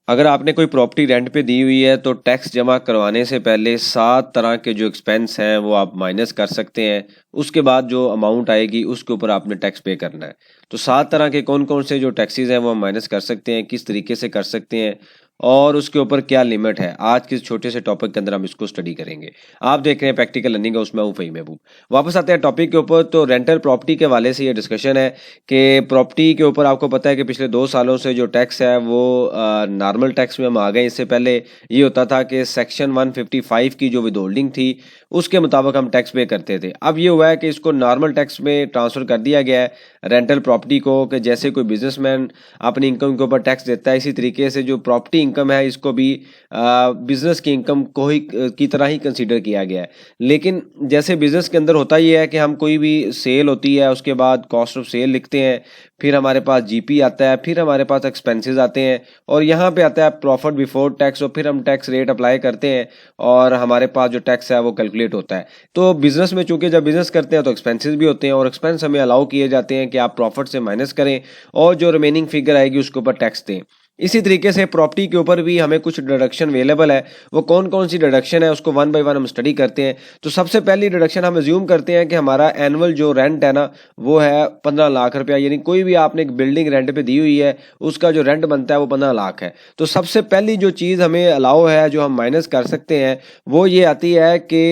अगर आपने कोई प्रॉपर्टी रेंट पे दी हुई है तो टैक्स जमा करवाने से पहले 7 तरह के जो एक्सपेंस हैं वो आप माइनस कर सकते हैं। उसके बाद जो अमाउंट आएगी उसके ऊपर आपने टैक्स पे करना है। तो 7 तरह के कौन कौन से जो टैक्सेस हैं वो हम माइनस कर सकते हैं, किस तरीके से कर सकते हैं और उसके ऊपर क्या लिमिट है। आज के इस छोटे से टॉपिक के अंदर हम इसको स्टडी करेंगे। आप देख रहे हैं प्रैक्टिकल लर्निंग, उसमें हूँ फ़हीम महबूब। वापस आते हैं टॉपिक के ऊपर। तो रेंटल प्रॉपर्टी के हवाले से ये डिस्कशन है कि प्रॉपर्टी के ऊपर आपको पता है कि पिछले 2 सालों से जो टैक्स है वो नॉर्मल टैक्स में हम आ गए। इससे पहले ये होता था कि सेक्शन 155 की जो विदहोल्डिंग थी उसके मुताबिक हम टैक्स पे करते थे। अब ये हुआ है कि इसको नॉर्मल टैक्स में ट्रांसफ़र कर दिया गया है रेंटल प्रॉपर्टी को, कि जैसे कोई बिजनेसमैन अपनी इनकम के ऊपर टैक्स देता है, इसी तरीके से जो प्रॉपर्टी इनकम है इसको भी बिजनेस की इनकम को ही की तरह ही कंसीडर किया गया है। लेकिन जैसे बिजनेस के अंदर होता ये है कि हम कोई भी सेल होती है उसके बाद कॉस्ट ऑफ सेल लिखते हैं, फिर हमारे पास जीपी आता है, फिर हमारे पास एक्सपेंसेस आते हैं और यहाँ पे आता है प्रॉफिट बिफोर टैक्स, और फिर हम टैक्स रेट अप्लाई करते हैं और हमारे पास जो टैक्स है वो कैलकुलेट होता है। तो बिजनेस में चूंकि जब बिजनेस करते हैं तो एक्सपेंसेस भी होते हैं और एक्सपेंस हमें अलाउ किए जाते हैं कि आप प्रॉफिट से माइनस करें और जो रिमेनिंग फिगर आएगी उसके ऊपर टैक्स दें। इसी तरीके से प्रॉपर्टी के ऊपर भी हमें कुछ डिडक्शन अवेलेबल है। वो कौन कौन सी डिडक्शन है उसको वन बाय वन हम स्टडी करते हैं। तो सबसे पहली डिडक्शन हम अज्यूम करते हैं कि हमारा एनुअल जो रेंट है ना वो है 15 लाख रुपया, यानी कोई भी आपने एक बिल्डिंग रेंट पे दी हुई है उसका जो रेंट बनता है वो 15 लाख है। तो सबसे पहली जो चीज़ हमें अलाउ है, जो हम माइनस कर सकते हैं, वो ये आती है कि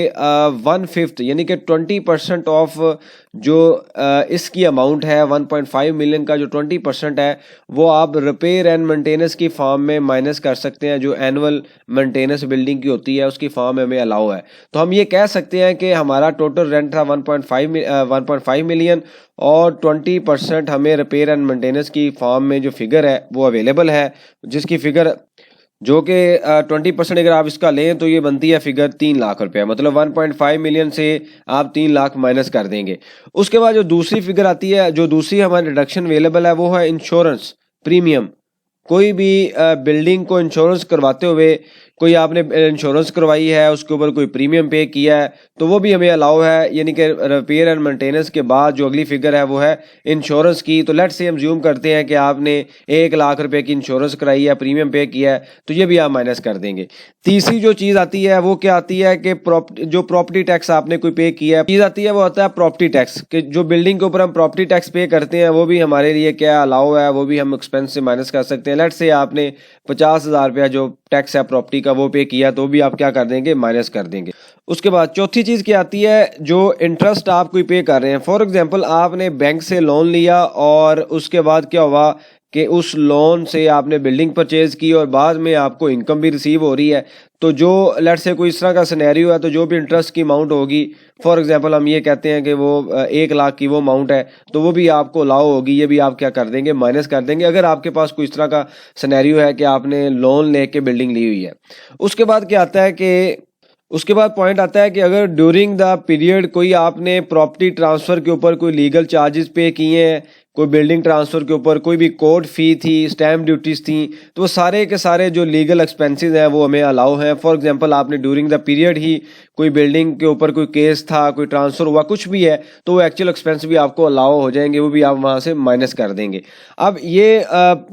1/5 यानी कि 20% ऑफ जो इसकी अमाउंट है 1.5 मिलियन का जो 20% है वो आप रिपेयर एंड मेंटेनेंस की फॉर्म में माइनस कर सकते हैं। जो एनुअल मेंटेनेंस बिल्डिंग की होती है उसकी फॉर्म में हमें अलाउ है। तो हम ये कह सकते हैं कि हमारा टोटल रेंट था 1.5 मिलियन और 20% हमें रिपेयर एंड मेंटेनेंस की फॉर्म में जो फिगर है वो अवेलेबल है, जिसकी फिगर जो कि 20% अगर आप इसका लें तो ये बनती है फिगर 3 लाख रुपया। मतलब 1.5 मिलियन से आप 3 लाख माइनस कर देंगे। उसके बाद जो दूसरी फिगर आती है, जो दूसरी हमारी रिडक्शन अवेलेबल है, वो है इंश्योरेंस प्रीमियम। कोई भी बिल्डिंग को इंश्योरेंस करवाते हुए कोई आपने इंश्योरेंस करवाई है, उसके ऊपर कोई प्रीमियम पे किया है, तो वो भी हमें अलाउ है। यानी कि रिपेयर एंड मेंटेनेंस के बाद जो अगली फिगर है वो है इंश्योरेंस की। तो लेट्स से हम ज्यूम करते हैं कि आपने 1 लाख रुपए की इंश्योरेंस कराई है, प्रीमियम पे किया है, तो ये भी आप माइनस कर देंगे। तीसरी जो चीज़ आती है वो क्या आती है कि जो प्रॉपर्टी टैक्स आपने कोई पे किया है, चीज़ आती है वो आता है प्रॉपर्टी टैक्स, कि जो बिल्डिंग के ऊपर हम प्रॉपर्टी टैक्स पे करते हैं वो भी हमारे लिए क्या अलाउ है, वो भी हम एक्सपेंस से माइनस कर सकते हैं। लेट्स से आपने 50,000 रुपया जो टैक्स है प्रॉपर्टी का वो पे किया, तो भी आप क्या कर देंगे, माइनस कर देंगे। उसके बाद चौथी चीज़ क्या आती है, जो इंटरेस्ट आप कोई पे कर रहे हैं। फॉर एग्जांपल आपने बैंक से लोन लिया और उसके बाद क्या हुआ कि उस लोन से आपने बिल्डिंग परचेज की और बाद में आपको इनकम भी रिसीव हो रही है। तो जो लेट्स से कोई इस तरह का सिनेरियो है, तो जो भी इंटरेस्ट की अमाउंट होगी, फॉर एग्जांपल हम ये कहते हैं कि वो 1 लाख की वो अमाउंट है, तो वो भी आपको अलाउ होगी, ये भी आप क्या कर देंगे, माइनस कर देंगे, अगर आपके पास कोई इस तरह का सिनेरियो है कि आपने लोन लेके बिल्डिंग ली हुई है। उसके बाद क्या आता है कि उसके बाद पॉइंट आता है कि अगर ड्यूरिंग द पीरियड कोई आपने प्रॉपर्टी ट्रांसफ़र के ऊपर कोई लीगल चार्जेस पे किए हैं, कोई बिल्डिंग ट्रांसफ़र के ऊपर कोई भी कोर्ट फ़ी थी, स्टैम्प ड्यूटीज़ थी, तो वो सारे के सारे जो लीगल एक्सपेंसेस हैं वो हमें अलाउ हैं। फॉर एग्जांपल आपने ड्यूरिंग द पीरियड ही कोई बिल्डिंग के ऊपर कोई केस था, कोई ट्रांसफ़र हुआ, कुछ भी है, तो वो एक्चुअल एक्सपेंस भी आपको अलाउ हो जाएंगे, वो भी आप वहाँ से माइनस कर देंगे। अब ये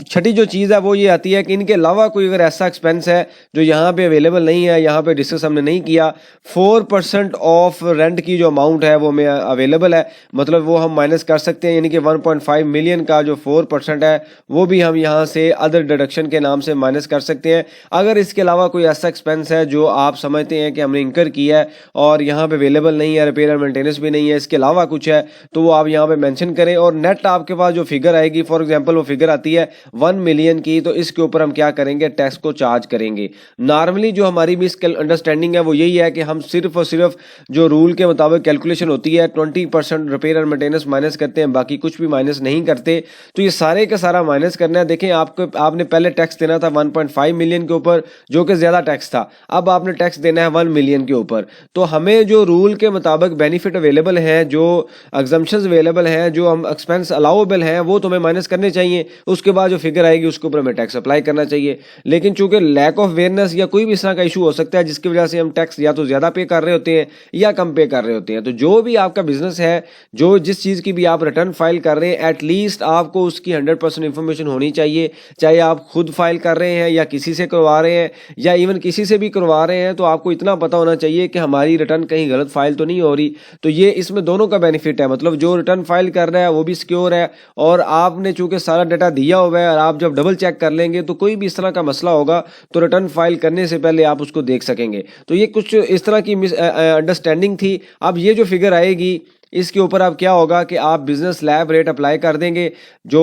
छठी जो चीज़ है वो ये आती है कि इनके अलावा कोई अगर ऐसा एक्सपेंस है जो यहाँ पे अवेलेबल नहीं है, यहाँ पे डिस्कस हमने नहीं किया, 4% ऑफ रेंट की जो अमाउंट है वो हमें अवेलेबल है, मतलब वो हम माइनस कर सकते हैं। यानी कि 1.5 मिलियन का जो 4% है वो भी हम यहाँ से अदर डिडक्शन के नाम से माइनस कर सकते हैं। अगर इसके अलावा कोई ऐसा एक्सपेंस है जो आप समझते हैं कि हमने इंकर किया है और यहाँ पे अवेलेबल नहीं है, रिपेयर एंड मेंटेनेंस भी नहीं है, इसके अलावा कुछ है, तो वो आप यहाँ पे मेंशन करें और नेट आपके पास जो फिगर आएगी, फॉर एग्जांपल वो फिगर आती है 1 मिलियन की, तो इसके ऊपर हम क्या करेंगे, टैक्स को चार्ज करेंगे। नॉर्मली जो हमारी मिस अंडरस्टैंडिंग है वो यही है कि हम सिर्फ और सिर्फ जो रूल के मुताबिक कैलकुलेशन होती है 20% रिपेयर एंड मेंटेनेंस माइनस करते हैं, बाकी कुछ भी माइनस नहीं करते। तो ये सारे का सारा माइनस करना है। देखें आपने पहले टैक्स देना था 1.5 मिलियन के ऊपर जो कि ज़्यादा टैक्स था, अब आपने टैक्स देना है 1 मिलियन के ऊपर। तो हमें जो रूल के मुताबिक बेनिफिट अवेलेबल हैं, जो एग्जम्पशंस अवेलेबल हैं, जो हम एक्सपेंस अलाउेबल हैं, वो तो हमें माइनस करने चाहिए। उसके बाद जो फिगर आएगी उसके ऊपर हमें टैक्स अप्लाई करना चाहिए। लेकिन चूंकि लैक ऑफ अवेयरनेस या कोई भी इस तरह का इशू हो सकता है जिसकी वजह से हम टैक्स या तो ज़्यादा पे कर रहे होते हैं या कम पे कर रहे होते हैं। तो जो भी आपका बिजनेस है, जो जिस चीज़ की भी आप रिटर्न फाइल कर रहे हैं, एटलीस्ट आपको उसकी 100% इन्फॉर्मेशन होनी चाहिए, चाहे आप खुद फाइल कर रहे हैं या किसी से करवा रहे हैं या इवन किसी से भी करवा रहे हैं, तो आपको इतना पता होना चाहिए कि हमारी रिटर्न कहीं गलत फाइल तो नहीं हो रही। तो ये इसमें दोनों का बेनिफिट है, मतलब जो रिटर्न फाइल कर रहा है वो भी सिक्योर है और आपने चूंकि सारा डाटा दिया हुआ है और आप जब डबल चेक कर लेंगे तो कोई भी इस तरह का मसला होगा तो रिटर्न फाइल करने से पहले आप उसको देख सकेंगे। तो ये कुछ इस तरह की अंडरस्टैंडिंग थी। अब ये जो फिगर आएगी इसके ऊपर अब क्या होगा कि आप बिजनेस स्लैब रेट अप्लाई कर देंगे, जो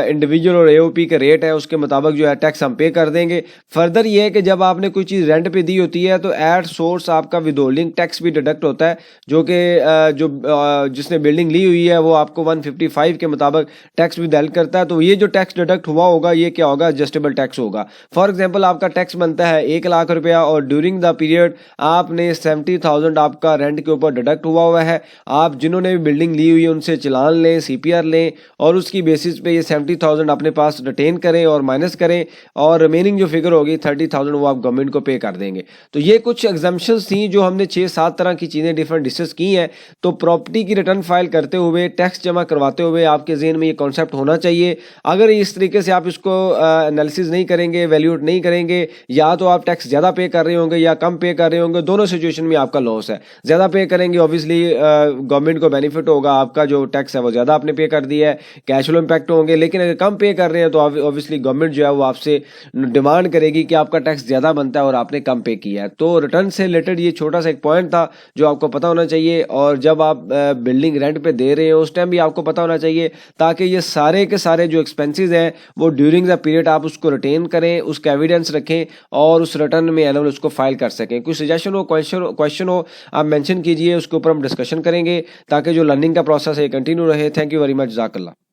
इंडिविजुअल और एओपी के रेट है उसके मुताबिक जो है टैक्स हम पे कर देंगे। फर्दर ये है कि जब आपने कोई चीज़ रेंट पे दी होती है तो एट सोर्स आपका विदहोल्डिंग टैक्स भी डिडक्ट होता है, जो कि जिसने बिल्डिंग ली हुई है वो आपको 155 के मुताबिक टैक्स भी विदहोल्ड करता है। तो ये जो टैक्स डिडक्ट हुआ होगा ये क्या होगा, एडजस्टेबल टैक्स होगा। फॉर एग्जाम्पल आपका टैक्स बनता है 1 लाख रुपया और ड्यूरिंग द पीरियड आपने 70,000 आपका रेंट के ऊपर डिडक्ट हुआ है। आप जिन्होंने भी बिल्डिंग ली हुई है उनसे चलान लें, सीपीआर लें और उसकी बेसिस पे ये 70,000 अपने पास रिटेन करें और माइनस करें और रिमेनिंग जो फिगर होगी 30,000 वो आप गवर्नमेंट को पे कर देंगे। तो ये कुछ एग्जाम्पशंस थी जो हमने 6-7 तरह की चीज़ें डिफरेंट डिस्कस की हैं। तो प्रॉपर्टी की रिटर्न फाइल करते हुए, टैक्स जमा करवाते हुए आपके जहन में ये कॉन्सेप्ट होना चाहिए। अगर इस तरीके से आप इसको एनालिसिस नहीं करेंगे, वैल्यूएट नहीं करेंगे, या तो आप टैक्स ज़्यादा पे कर रहे होंगे या कम पे कर रहे होंगे, दोनों सिचुएशन में आपका लॉस है। ज़्यादा पे करेंगे ऑब्वियसली गवर्नमेंट को बेनिफिट होगा, आपका जो टैक्स है वो ज़्यादा आपने पे कर दिया है, कैश फ्लो इम्पैक्ट होंगे। लेकिन अगर कम पे कर रहे हैं तो ऑब्वियसली गवर्नमेंट जो है वो आपसे डिमांड करेगी कि आपका टैक्स ज़्यादा बनता है और आपने कम पे किया है। तो रिटर्न से रिलेटेड ये छोटा सा एक पॉइंट था जो आपको पता होना चाहिए। और जब आप बिल्डिंग रेंट पे दे रहे हो उस टाइम भी आपको पता होना चाहिए, ताकि ये सारे के सारे जो एक्सपेंसेस हैं वो ड्यूरिंग द पीरियड आप उसको रिटेन करें, उसका एविडेंस रखें और उस रिटर्न में एनुअल उसको फाइल कर सकें। कोई सजेशन हो, क्वेश्चन हो, आप मेंशन कीजिए, उसके ऊपर हम डिस्कशन करेंगे ताकि जो लर्निंग का प्रोसेस है कंटिन्यू रहे। थैंक यू वेरी मच, जज़ाकल्लाह।